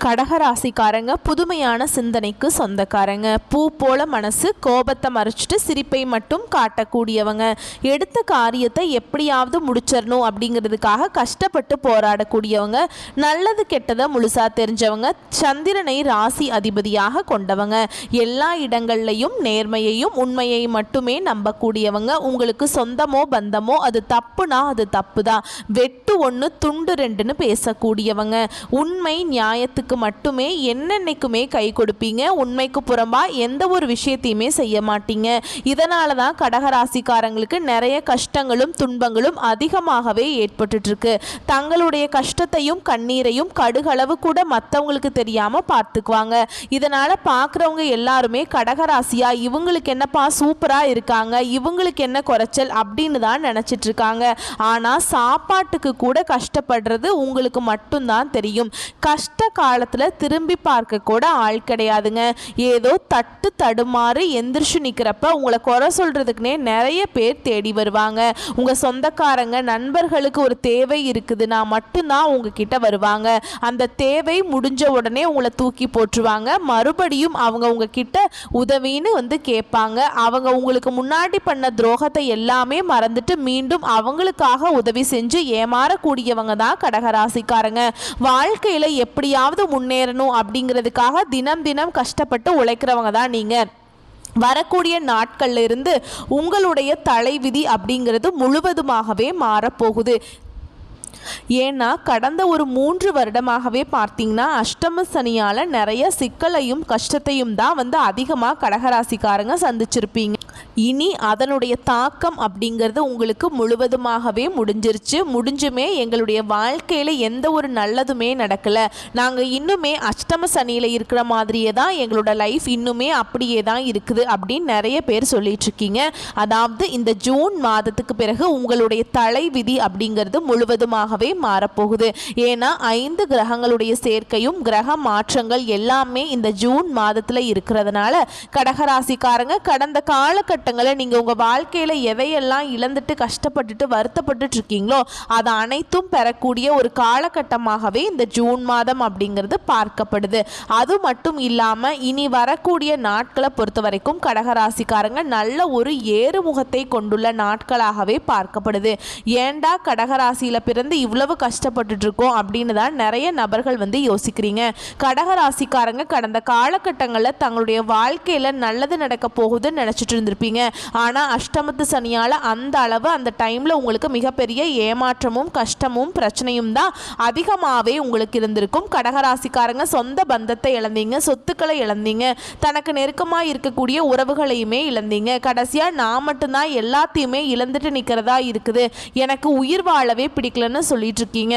கடகராசிக்காரங்க புதுமையான சிந்தனைக்கு சொந்தக்காரங்க. பூ போல மனசு, கோபத்தை மறைச்சிட்டு சிரிப்பை மட்டும் காட்டக்கூடியவங்க. எடுத்த காரியத்தை எப்படியாவது முடிச்சிடணும் அப்படிங்கிறதுக்காக கஷ்டப்பட்டு போராடக்கூடியவங்க. நல்லது கெட்டதை முழுசா தெரிஞ்சவங்க. சந்திரனை ராசி அதிபதியாக கொண்டவங்க. எல்லா இடங்கள்லையும் நேர்மையையும் உண்மையை மட்டுமே நம்பக்கூடியவங்க. உங்களுக்கு சொந்தமோ பந்தமோ அது தப்புனா அது தப்பு தான். வெட்டு ஒன்று துண்டு ரெண்டுன்னு பேசக்கூடியவங்க. உண்மை நியாயத்துக்கு மட்டுமே என்னென்னைக்குமே கை கொடுப்பீங்க. உண்மைக்கு புறம்பா எந்த ஒரு விஷயத்தையுமே செய்ய மாட்டீங்க. இதனால தான் கடகராசிக்காரங்களுக்கு நிறைய கஷ்டங்களும் துன்பங்களும் அதிகமாகவே ஏற்பட்டு இருக்கு. தங்களுடைய கஷ்டத்தையும் கண்ணீரையும் கடுகளவு கூட மற்றவங்களுக்கு தெரியாம பார்த்துக்குவாங்க. இதனால பார்க்குறவங்க எல்லாருமே கடகராசியா இவங்களுக்கு என்னப்பா சூப்பரா இருக்காங்க, இவங்களுக்கு என்ன குறைச்சல் அப்படின்னு தான் நினைச்சிட்டு இருக்காங்க. ஆனா சாப்பாட்டுக்கு கூட கஷ்டப்படுறது உங்களுக்கு மட்டும்தான் தெரியும். கஷ்ட காலத்துல திரும்பி பார்க்க கூட ஆள் கிடையாதுங்க. ஏதோ தட்டு தடுமாறு எந்திரிச்சு நிக்கிறப்ப உங்களை குறை சொல்றதுக்குனே நிறைய பேர் தேடி வருவாங்க. உங்க சொந்தக்காரங்க நண்பர்களுக்கு ஒரு தேவை இருக்குதுன்னா மட்டும்தான் உங்ககிட்ட வருவாங்க. அந்த தேவை முடிஞ்ச உடனே உங்களை தூக்கி போட்டுருவாங்க. மறுபடியும் அவங்க உங்ககிட்ட உதவின்னு வந்து கேட்பாங்க. அவங்க உங்களுக்கு முன்னாடி பண்ண துரோகத்தை எல்லாமே மறந்துட்டு மீண்டும் அவங்களுக்காக உதவி செஞ்சு ஏமாறக்கூடியவங்க தான் கடகராசிக்காரங்க. வாழ்க்கையில எப்படியாவது முன்னேறணும் அப்படிங்கிறதுக்காக தினம் தினம் கஷ்டப்பட்டு உழைக்கிறவங்க தான் நீங்க. வரக்கூடிய நாட்கள்ல இருந்து உங்களுடைய தலைவிதி அப்படிங்கிறது முழுவதுமாகவே மாறப்போகுது. ஏன்னா கடந்த ஒரு 3 வருடமாகவே பார்த்தீங்கன்னா அஷ்டம சனியால் நிறைய சிக்கலையும் கஷ்டத்தையும் தான் வந்து அதிகமாக கடகராசிக்காரங்க சந்திச்சிருப்பீங்க. இனி அதனுடைய தாக்கம் அப்படிங்கிறது உங்களுக்கு முழுவதுமாகவே முடிஞ்சுமே எங்களுடைய வாழ்க்கையில் எந்த ஒரு நல்லதுமே நடக்கலை, நாங்கள் இன்னுமே அஷ்டம சனியில் இருக்கிற மாதிரியே தான் எங்களோட லைஃப் இன்னுமே அப்படியே தான் இருக்குது அப்படின்னு நிறைய பேர் சொல்லிட்டு இருக்கீங்க. அதாவது இந்த ஜூன் மாதத்துக்கு பிறகு உங்களுடைய தலைவிதி அப்படிங்கிறது முழுவதுமாக மாறப்போகுது. ஏன்னா 5 கிரகங்களுடைய சேர்க்கையும் கிரக மாற்றங்கள் எல்லாமே இந்த ஜூன் மாதத்துல இருக்கிறதுனால கடகராசிக்காரங்க கடந்த காலகட்டங்களில் நீங்க உங்க வாழ்க்கையில எதையெல்லாம் இழந்துட்டு கஷ்டப்பட்டுட்டு வருத்தப்பட்டு இருக்கீங்களோ அதை அனைத்தும் பெறக்கூடிய ஒரு காலகட்டமாகவே இந்த ஜூன் மாதம் அப்படிங்கிறது பார்க்கப்படுது. அது மட்டும் இல்லாம இனி வரக்கூடிய நாட்களை பொறுத்த வரைக்கும் கடகராசிக்காரங்க நல்ல ஒரு ஏறுமுகத்தை கொண்டுள்ள நாட்களாகவே பார்க்கப்படுது. ஏண்டா கடகராசியில பிறந்து இவ்வளவு கஷ்டப்பட்டு இருக்கோம் அப்படின்னு தான் நிறைய நபர்கள் வந்து யோசிக்கிறீங்க. கடகராசிக்காரங்க கடந்த காலகட்டங்களில் தங்களுடைய வாழ்க்கையில நல்லது நடக்க போகுதுன்னு நினைச்சிட்டு இருந்திருப்பீங்க. ஆனா அஷ்டமத்து சனியால அந்த அளவு அந்த டைம்ல உங்களுக்கு மிகப்பெரிய ஏமாற்றமும் கஷ்டமும் பிரச்சனையும் தான் அதிகமாகவே உங்களுக்கு இருந்திருக்கும். கடகராசிக்காரங்க சொந்த பந்தத்தை இழந்தீங்க, சொத்துக்களை இழந்தீங்க, தனக்கு நெருக்கமாக இருக்கக்கூடிய உறவுகளையுமே இழந்தீங்க. கடைசியா நான் மட்டும்தான் எல்லாத்தையுமே இழந்துட்டு நிற்கிறதா இருக்குது, எனக்கு உயிர் வாழவே பிடிக்கலன்னு சொல்லிட்டு இருக்கீங்க.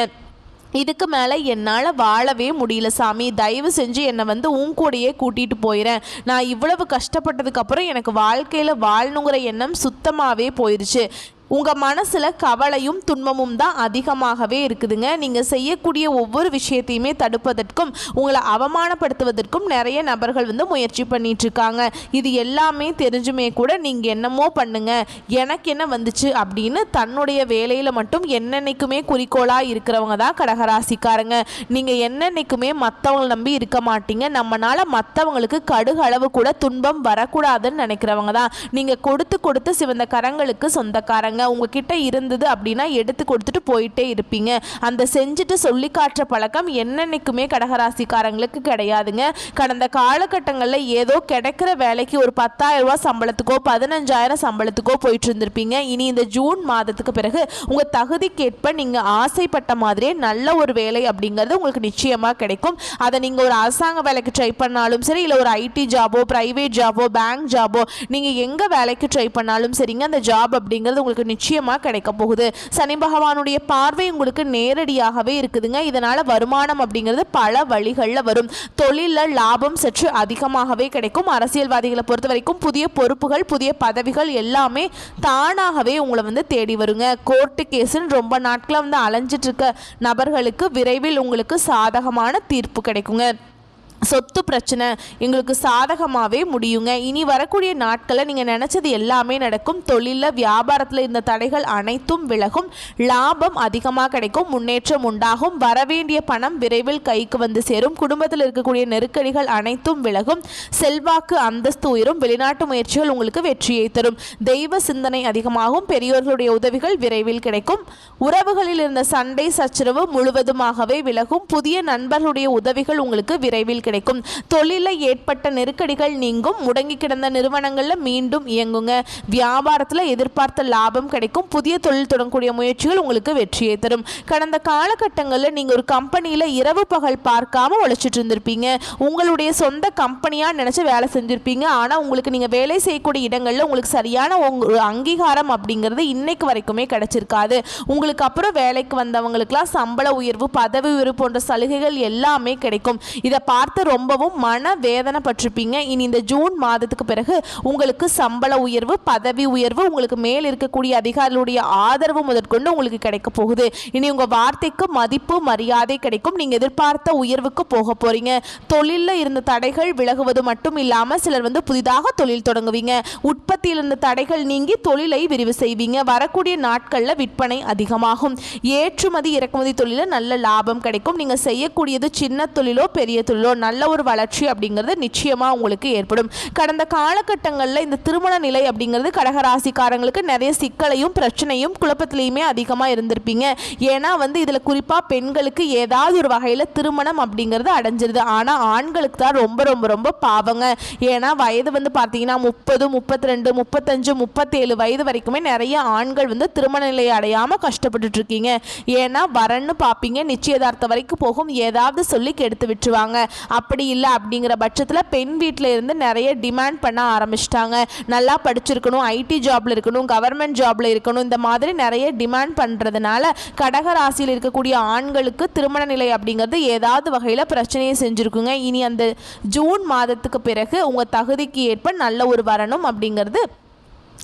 இதுக்கு மேலே என்னால் வாழவே முடியல சாமி, தயவு செஞ்சு என்னை வந்து உன் கூடையே கூட்டிகிட்டு போயிறேன். நான் இவ்வளவு கஷ்டப்பட்டதுக்கப்புறம் எனக்கு வாழ்க்கையில் வாழணுங்கிற எண்ணம் சுத்தமாகவே போயிடுச்சு. உங்கள் மனசில் கவலையும் துன்பமும் தான் அதிகமாகவே இருக்குதுங்க. நீங்கள் செய்யக்கூடிய ஒவ்வொரு விஷயத்தையுமே தடுப்பதற்கும் உங்களை அவமானப்படுத்துவதற்கும் நிறைய நபர்கள் வந்து முயற்சி பண்ணிகிட்ருக்காங்க. இது எல்லாமே தெரிஞ்சுமே கூட நீங்கள் என்னமோ பண்ணுங்க, எனக்கு என்ன வந்துச்சு அப்படின்னு தன்னுடைய வேலையில் மட்டும் என்னென்னைக்குமே குறிக்கோளாக இருக்கிறவங்க தான் கடகராசிக்காரங்க. நீங்கள் என்னென்னைக்குமே மற்றவங்களை நம்பி இருக்க மாட்டீங்க. நம்மளால் மற்றவங்களுக்கு கடுகளவு கூட துன்பம் வரக்கூடாதுன்னு நினைக்கிறவங்க தான். நீங்கள் கொடுத்து சிவந்த கரங்களுக்கு சொந்தக்காரங்க. உங்ககிட்ட இருந்தது அப்படின்னா எடுத்து கொடுத்துட்டு போயிட்டே இருப்பீங்க. அந்த செஞ்சுட்டு சொல்லி காட்டுற பழக்கம் என்னன்னைக்குமே கடகராசிக்காரங்களுக்கு கிடையாதுங்க. கடந்த காலகட்டங்களில் ஏதோ கிடைக்கிற வேலைக்கு ஒரு 10,000 ரூபாய் சம்பளத்துக்கோ 15,000 சம்பளத்துக்கோ போயிட்டு இருந்திருப்பீங்க. இனி இந்த ஜூன் மாதத்துக்கு பிறகு உங்க தகுதிக்கேற்ப நீங்க ஆசைப்பட்ட மாதிரியே நல்ல ஒரு வேலை அப்படிங்கிறது உங்களுக்கு நிச்சயமா கிடைக்கும். அதை நீங்க ஒரு அரசாங்க வேலைக்கு ட்ரை பண்ணாலும் சரி, இல்லை ஒரு ஐடி ஜாபோ, பிரைவேட் ஜாபோ, பேங்க் ஜாபோ, நீங்க எங்க வேலைக்கு ட்ரை பண்ணாலும் சரிங்க, அந்த ஜாப் அப்படிங்கிறது உங்களுக்கு நிச்சயமா கிடைக்க போகுது. சனி பகவானுடைய பார்வை உங்களுக்கு நேரடியாகவே இருக்குதுங்க. இதனால வருமானம் அப்படிங்கிறது பல வழிகளில் வரும். தொழிலில் லாபம் சற்று அதிகமாகவே கிடைக்கும். அரசியல்வாதிகளை பொறுத்த வரைக்கும் புதிய பொறுப்புகள், புதிய பதவிகள் எல்லாமே தானாகவே உங்களை வந்து தேடி வருங்க. கோர்ட்டு கேஸுன்னு ரொம்ப நாட்களை வந்து அலைஞ்சிட்டு இருக்க நபர்களுக்கு விரைவில் உங்களுக்கு சாதகமான தீர்ப்பு கிடைக்குங்க. சொத்து பிரச்சனை எங்களுக்கு சாதகமாகவே முடியுங்க. இனி வரக்கூடிய நாட்களில் நீங்கள் நினச்சது எல்லாமே நடக்கும். தொழிலில் வியாபாரத்தில் இருந்த தடைகள் அனைத்தும் விலகும். லாபம் அதிகமாக கிடைக்கும். முன்னேற்றம் உண்டாகும். வரவேண்டிய பணம் விரைவில் கைக்கு வந்து சேரும். குடும்பத்தில் இருக்கக்கூடிய நெருக்கடிகள் அனைத்தும் விலகும். செல்வாக்கு அந்தஸ்து உயரும். வெளிநாட்டு முயற்சிகள் உங்களுக்கு வெற்றியை தரும். தெய்வ சிந்தனை அதிகமாகும். பெரியோர்களுடைய உதவிகள் விரைவில் கிடைக்கும். உறவுகளில் இருந்த சண்டை சச்சரவு முழுவதுமாகவே விலகும். புதிய நண்பர்களுடைய உதவிகள் உங்களுக்கு விரைவில் கிடைக்கும். தொழிலில் ஏற்பட்ட நெருக்கடிகள் நீங்கும். முடங்கி கிடந்த நிறுவனங்களில் மீண்டும் இயங்குங்க. வியாபாரத்தில் எதிர்பார்த்த லாபம் கிடைக்கும். புதிய தொழில் தொடங்கக்கூடிய முயற்சிகள் உங்களுக்கு வெற்றியை தரும். கடந்த காலகட்டங்களில் நீங்கள் ஒரு கம்பெனியில் இரவு பகல் பார்க்காம உழைச்சிட்டு இருந்திருப்பீங்க. உங்களுடைய சொந்த கம்பெனியாக நினச்சி வேலை செஞ்சுருப்பீங்க. ஆனால் உங்களுக்கு நீங்கள் வேலை செய்யக்கூடிய இடங்களில் உங்களுக்கு சரியான ஒரு அங்கீகாரம் அப்படிங்கிறது இன்னைக்கு வரைக்குமே கிடைச்சிருக்காது. உங்களுக்கு அப்புறம் வேலைக்கு வந்தவங்களுக்கெல்லாம் சம்பள உயர்வு, பதவி உயர்வு போன்ற சலுகைகள் எல்லாமே கிடைக்கும். இதை பார்த்து ரொம்பவும் மன வேதனை பட்டிருப்பீங்க. இனி இந்த ஜூன் மாதத்துக்கு பிறகு உங்களுக்கு சம்பள உயர்வு, பதவி உயர்வு, உங்களுக்கு மேல் இருக்கக்கூடிய அதிகாரிகளுடைய ஆதரவு முதற்கொண்டு உங்களுக்கு கிடைக்க போகுது. இனி உங்கள் வார்த்தைக்கு மதிப்பு மரியாதை கிடைக்கும். நீங்கள் எதிர்பார்த்த உயர்வுக்கு போக போறீங்க. தொழிலில் இருந்த தடைகள் விலகுவது மட்டும் இல்லாமல் சிலர் புதிதாக தொழில் தொடங்குவீங்க. உற்பத்தியில் இருந்த தடைகள் நீங்கி தொழிலை விரிவு செய்வீங்க. வரக்கூடிய நாட்களில் விற்பனை அதிகமாகும். ஏற்றுமதி இறக்குமதி தொழிலில் நல்ல லாபம் கிடைக்கும். நீங்கள் செய்யக்கூடியது சின்ன தொழிலோ பெரிய தொழிலோ நல்ல ஒரு வளர்ச்சி அப்படிங்கிறது நிச்சயமாக உங்களுக்கு ஏற்படும். கடந்த காலகட்டங்களில் இந்த திருமண நிலை அப்படிங்கிறது கடகராசிக்காரங்களுக்கு நிறைய சிக்கலையும் பிரச்சனையும் குழப்பத்திலையுமே அதிகமாக இருந்திருப்பீங்க. ஏன்னா இதில் குறிப்பாக பெண்களுக்கு ஏதாவது ஒரு வகையில் திருமணம் அப்படிங்கிறது அடைஞ்சிருது. ஆனால் ஆண்களுக்கு தான் ரொம்ப ரொம்ப ரொம்ப பாவங்க. ஏன்னா வயது பார்த்தீங்கன்னா 30, 32, 35, 37 வயது வரைக்குமே நிறைய ஆண்கள் திருமண நிலையை அடையாமல் கஷ்டப்பட்டுட்டு இருக்கீங்க. ஏன்னா வரன்னு பார்ப்பீங்க, நிச்சயதார்த்தம் வரைக்கும் போகும், ஏதாவது சொல்லி கெடுத்து விட்டுருவாங்க. அப்படி இல்லை அப்படிங்கிற பட்சத்தில் பெண் வீட்டில் இருந்து நிறைய டிமாண்ட் பண்ண ஆரம்பிச்சிட்டாங்க. நல்லா படிச்சிருக்கணும், ஐடி ஜாப்ல இருக்கணும், கவர்மெண்ட் ஜாப்ல இருக்கணும், இந்த மாதிரி நிறைய டிமாண்ட் பண்ணுறதுனால கடகராசியில் இருக்கக்கூடிய ஆண்களுக்கு திருமண நிலை அப்படிங்கிறது ஏதாவது வகையில் பிரச்சனையை செஞ்சுருக்குங்க. இனி அந்த ஜூன் மாதத்துக்கு பிறகு உங்கள் தகுதிக்கு ஏற்ப நல்ல ஒரு வரணும் அப்படிங்கிறது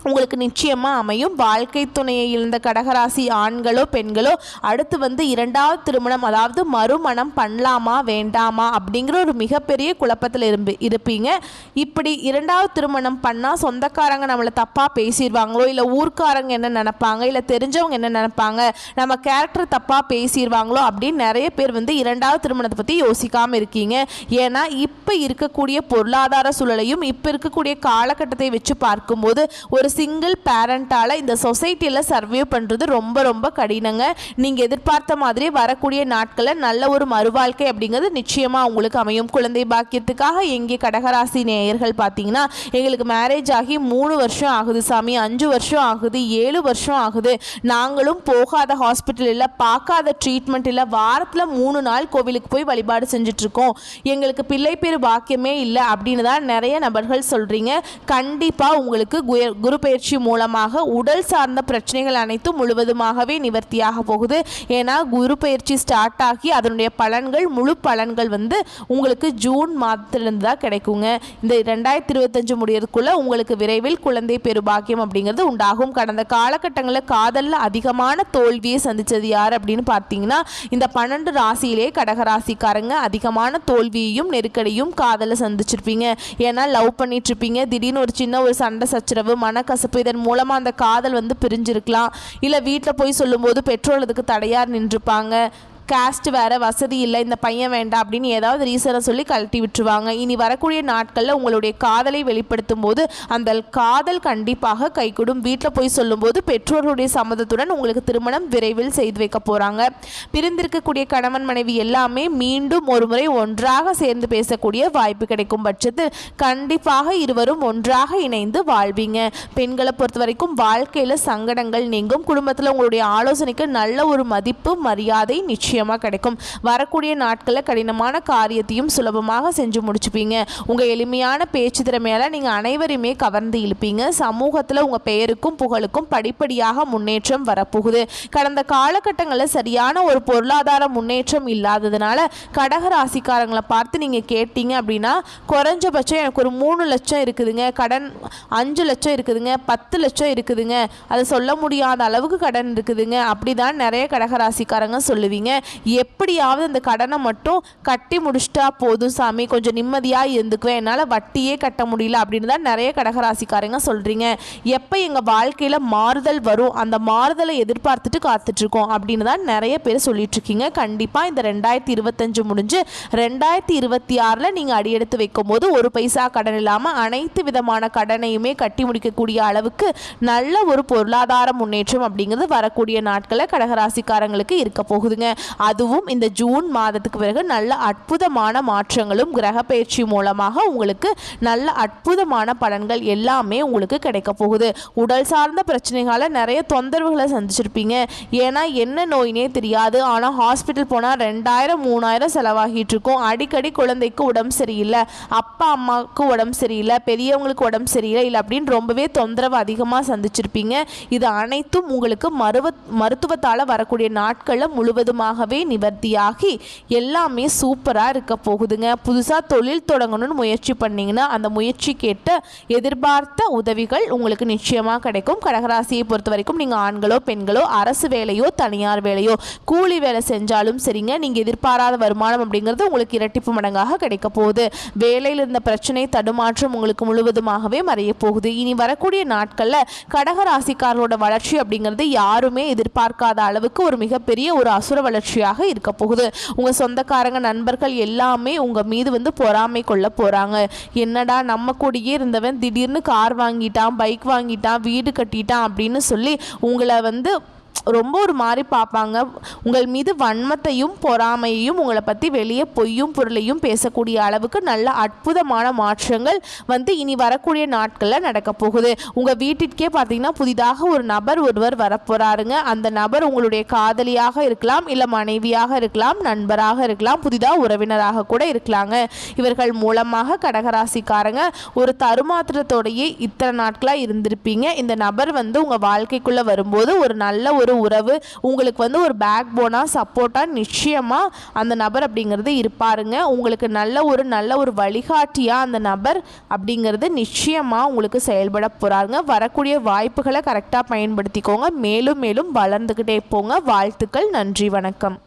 உங்களுக்கு நிச்சயமாக அமையும். வாழ்க்கை துணையை இழந்த கடகராசி ஆண்களோ பெண்களோ அடுத்து இரண்டாவது திருமணம், அதாவது மறுமணம் பண்ணலாமா வேண்டாமா அப்படிங்கிற ஒரு மிகப்பெரிய குழப்பத்தில் இருப்பீங்க. இப்படி இரண்டாவது திருமணம் பண்ணால் சொந்தக்காரங்க நம்மளை தப்பாக பேசிடுவாங்களோ, இல்லை ஊர்க்காரங்க என்ன நினைப்பாங்க, இல்லை தெரிஞ்சவங்க என்ன நினைப்பாங்க, நம்ம கேரக்டர் தப்பாக பேசிடுவாங்களோ அப்படின்னு நிறைய பேர் இரண்டாவது திருமணத்தை பற்றி யோசிக்காமல் இருக்கீங்க. ஏன்னா இப்போ இருக்கக்கூடிய பொருளாதார சூழலையும் இப்போ இருக்கக்கூடிய காலகட்டத்தை வச்சு பார்க்கும்போது ஒரு சிங்கிள் பேரண்டால் இந்த சொசைட்டியில் சர்வே பண்ணுறது ரொம்ப ரொம்ப கடினங்க. நீங்கள் எதிர்பார்த்த மாதிரி வரக்கூடிய நாட்களில் நல்ல ஒரு மறுவாழ்க்கை அப்படிங்கிறது நிச்சயமாக உங்களுக்கு அமையும். குழந்தை பாக்கியத்துக்காக எங்கே கடகராசி நேயர்கள் பார்த்தீங்கன்னா, எங்களுக்கு மேரேஜ் ஆகி 3 வருஷம் ஆகுது சாமி, 5 வருஷம் ஆகுது, 7 வருஷம் ஆகுது, நாங்களும் போகாத ஹாஸ்பிட்டல் இல்லை, பார்க்காத ட்ரீட்மெண்ட் இல்லை, வாரத்தில் 3 நாள் கோவிலுக்கு போய் வழிபாடு செஞ்சிட்ருக்கோம், எங்களுக்கு பிள்ளை பேர் பாக்கியமே இல்லை அப்படின்னு தான் நிறைய நபர்கள் சொல்கிறீங்க. கண்டிப்பாக உங்களுக்கு குரு பயிற்சி மூலமாக உடல் சார்ந்த பிரச்சனைகள் அனைத்தும் முழுவதுமாகவே நிவர்த்தியாக போகுது. ஏன்னா குரு பயிற்சி ஸ்டார்ட் ஆகி அதனுடைய பலன்கள் முழு பலன்கள் உங்களுக்கு ஜூன் மாதத்திலிருந்து தான் கிடைக்குங்க. இந்த 2025 முடியறதுக்குள்ள உங்களுக்கு விரைவில் குழந்தை பெருபாக்கியம் அப்படிங்கிறது உண்டாகும். கடந்த காலகட்டங்களில் காதலில் அதிகமான தோல்வியை சந்தித்தது யார் அப்படின்னு பார்த்தீங்கன்னா, இந்த 12 ராசியிலே கடகராசிக்காரங்க அதிகமான தோல்வியையும் நெருக்கடியும் காதலில் சந்திச்சிருப்பீங்க. ஏன்னா லவ் பண்ணிட்டு இருப்பீங்க, திடீர்னு ஒரு சின்ன ஒரு சண்டை சச்சரவு, மனக்கசப்பு, இதன் மூலமாக அந்த காதல் பிரிஞ்சிருக்கலாம். இல்லை வீட்டில் போய் சொல்லும்போது பெற்றோர் அதுக்கு தடையார் நின்றுப்பாங்க. காஸ்ட் வேறு, வசதி இல்லை, இந்த பையன் வேண்டாம் அப்படின்னு ஏதாவது ரீசனை சொல்லி கழட்டி விட்டுருவாங்க. இனி வரக்கூடிய நாட்களில் உங்களுடைய காதலை வெளிப்படுத்தும் போது அந்த காதல் கண்டிப்பாக கைகூடும். வீட்டில் போய் சொல்லும்போது பெற்றோர்களுடைய சம்மதத்துடன் உங்களுக்கு திருமணம் விரைவில் செய்து வைக்க போகிறாங்க. பிரிந்திருக்கக்கூடிய கணவன் மனைவி எல்லாமே மீண்டும் ஒரு முறை ஒன்றாக சேர்ந்து பேசக்கூடிய வாய்ப்பு கிடைக்கும் பட்சத்தில் கண்டிப்பாக இருவரும் ஒன்றாக இணைந்து வாழ்வீங்க. பெண்களை பொறுத்த வரைக்கும் வாழ்க்கையில் சங்கடங்கள் நீங்கும். குடும்பத்தில் உங்களுடைய ஆலோசனைக்கு நல்ல ஒரு மதிப்பு மரியாதை நிச்சயம் கிடைக்கும். வரக்கூடிய நாட்களில் கடினமான காரியத்தையும் சுலபமாக செஞ்சு முடிச்சுப்பீங்க. உங்கள் எளிமையான பேச்சு திறமையால் நீங்கள் அனைவரையுமே கவர்ந்து இழுப்பீங்க. சமூகத்தில் உங்கள் பெயருக்கும் புகழுக்கும் படிப்படியாக முன்னேற்றம் வரப்போகுது. கடந்த காலகட்டங்களில் சரியான ஒரு பொருளாதார முன்னேற்றம் இல்லாததுனால கடகராசிக்காரங்களை பார்த்து நீங்கள் கேட்டீங்க அப்படின்னா, குறைஞ்சபட்சம் எனக்கு ஒரு 3 லட்சம் இருக்குதுங்க, கடன் 5 லட்சம் இருக்குதுங்க, 10 லட்சம் இருக்குதுங்க, அதை சொல்ல முடியாத அளவுக்கு கடன் இருக்குதுங்க, அப்படிதான் நிறைய கடகராசிக்காரங்க சொல்லுவீங்க. எப்படியாவது அந்த கடனை மட்டும் கட்டி முடிச்சிட்டா போதும் சாமி, கொஞ்சம் நிம்மதியாக இருந்துக்குவேன், என்னால் வட்டியே கட்ட முடியல அப்படின்னு தான் நிறைய கடகராசிக்காரங்க சொல்கிறீங்க. எப்போ எங்கள் வாழ்க்கையில் மாறுதல் வரும், அந்த மாறுதலை எதிர்பார்த்துட்டு காத்துட்ருக்கோம் அப்படின்னு தான் நிறைய பேர் சொல்லிட்டு இருக்கீங்க. கண்டிப்பாக இந்த 2025 முடிஞ்சு 2026 நீங்கள் அடியெடுத்து வைக்கும் போது ஒரு பைசா கடன் இல்லாமல் அனைத்து விதமான கடனையுமே கட்டி முடிக்கக்கூடிய அளவுக்கு நல்ல ஒரு பொருளாதார முன்னேற்றம் அப்படிங்கிறது வரக்கூடிய நாட்களில் கடகராசிக்காரங்களுக்கு இருக்க போகுதுங்க. அதுவும் இந்த ஜூன் மாதத்துக்கு பிறகு நல்ல அற்புதமான மாற்றங்களும் கிரக பயிற்சி மூலமாக உங்களுக்கு நல்ல அற்புதமான பலன்கள் எல்லாமே உங்களுக்கு கிடைக்க போகுது. உடல் சார்ந்த பிரச்சனைகளை நிறைய தொந்தரவுகளை சந்திச்சிருப்பீங்க. ஏன்னா என்ன நோயினே தெரியாது, ஆனால் ஹாஸ்பிட்டல் போனால் 2000-3000 செலவாகிட்டு இருக்கும். அடிக்கடி குழந்தைக்கு உடம்பு சரியில்லை, அப்பா அம்மாவுக்கு உடம்பு சரியில்லை, பெரியவங்களுக்கு உடம்பு சரியில்லை இல்லை அப்படின்னு ரொம்பவே தொந்தரவு அதிகமாக சந்திச்சிருப்பீங்க. இது அனைத்தும் உங்களுக்கு மருத்துவத்தால் வரக்கூடிய நாட்களில் முழுவதுமாகவே நிவர்த்தியாகி எல்லாமே சூப்பராக இருக்க போகுதுங்க. புதுசாக தொழில் தொடங்கணும்னு முயற்சி பண்ணிங்கன்னா அந்த முயற்சி கேட்ட எதிர்பார்த்த உதவிகள் உங்களுக்கு நிச்சயமாக கிடைக்கும். கடகராசியை பொறுத்த வரைக்கும் நீங்கள் ஆண்களோ பெண்களோ அரசு வேலையோ தனியார் வேலையோ கூலி வேலை செஞ்சாலும் சரிங்க, நீங்கள் எதிர்பாராத வருமானம் அப்படிங்கிறது உங்களுக்கு இரட்டிப்பு மடங்காக கிடைக்க போகுது. வேலையில் இருந்த பிரச்சனை தடுமாற்றம் உங்களுக்கு முழுவதுமாகவே மறைய போகுது. இனி வரக்கூடிய நாட்களில் கடகராசிக்காரர்களோட வளர்ச்சி அப்படிங்கிறது யாருமே எதிர்பார்க்காத அளவுக்கு ஒரு மிகப்பெரிய ஒரு அசுர வளர்ச்சியாக இருக்க போகுது. உங்கள் சொந்தக்காரங்க நண்பர்கள் எல்லாமே உங்கள் மீது பொறாமை கொள்ள போகிறாங்க. என்னடா நம்ம கூடயே இருந்தவன் திடீர்னு கார் வாங்கிட்டான், பைக் வாங்கிட்டான், வீடு கட்டிட்டான் அப்படின்னு சொல்லி உங்களை ரொம்ப ஒரு மாதிரி பார்ப்பாங்க. உங்கள் மீது வன்மத்தையும் பொறாமையையும் உங்களை பற்றி வெளியே பொய்யும் பொருளையும் பேசக்கூடிய அளவுக்கு நல்ல அற்புதமான மாற்றங்கள் இனி வரக்கூடிய நாட்களில் நடக்க போகுது. உங்கள் வீட்டிற்கே பார்த்தீங்கன்னா புதிதாக ஒரு நபர் ஒருவர் வரப்போகிறாருங்க. அந்த நபர் உங்களுடைய காதலியாக இருக்கலாம், இல்லை மனைவியாக இருக்கலாம், நண்பராக இருக்கலாம், புதிதாக உறவினராக கூட இருக்கலாங்க. இவர்கள் மூலமாக கடகராசிக்காரங்க ஒரு தருமாத்திரத்தோடையே இத்தனை நாட்களாக இருந்திருப்பீங்க. இந்த நபர் உங்கள் வாழ்க்கைக்குள்ளே வரும்போது ஒரு நல்ல ஒரு உறவு உங்களுக்கு ஒரு பேக் போனா சப்போர்ட்டா நிச்சயமா அந்த நபர் அப்படிங்கிறது இருப்பாருங்க. உங்களுக்கு நல்ல ஒரு வழிகாட்டியா அந்த நபர் அப்படிங்கிறது நிச்சயமா உங்களுக்கு செயல்பட போறாங்க. வரக்கூடிய வாய்ப்புகளை கரெக்டாக பயன்படுத்திக்கோங்க. மேலும் மேலும் வளர்ந்துக்கிட்டே போங்க. வாழ்த்துக்கள். நன்றி. வணக்கம்.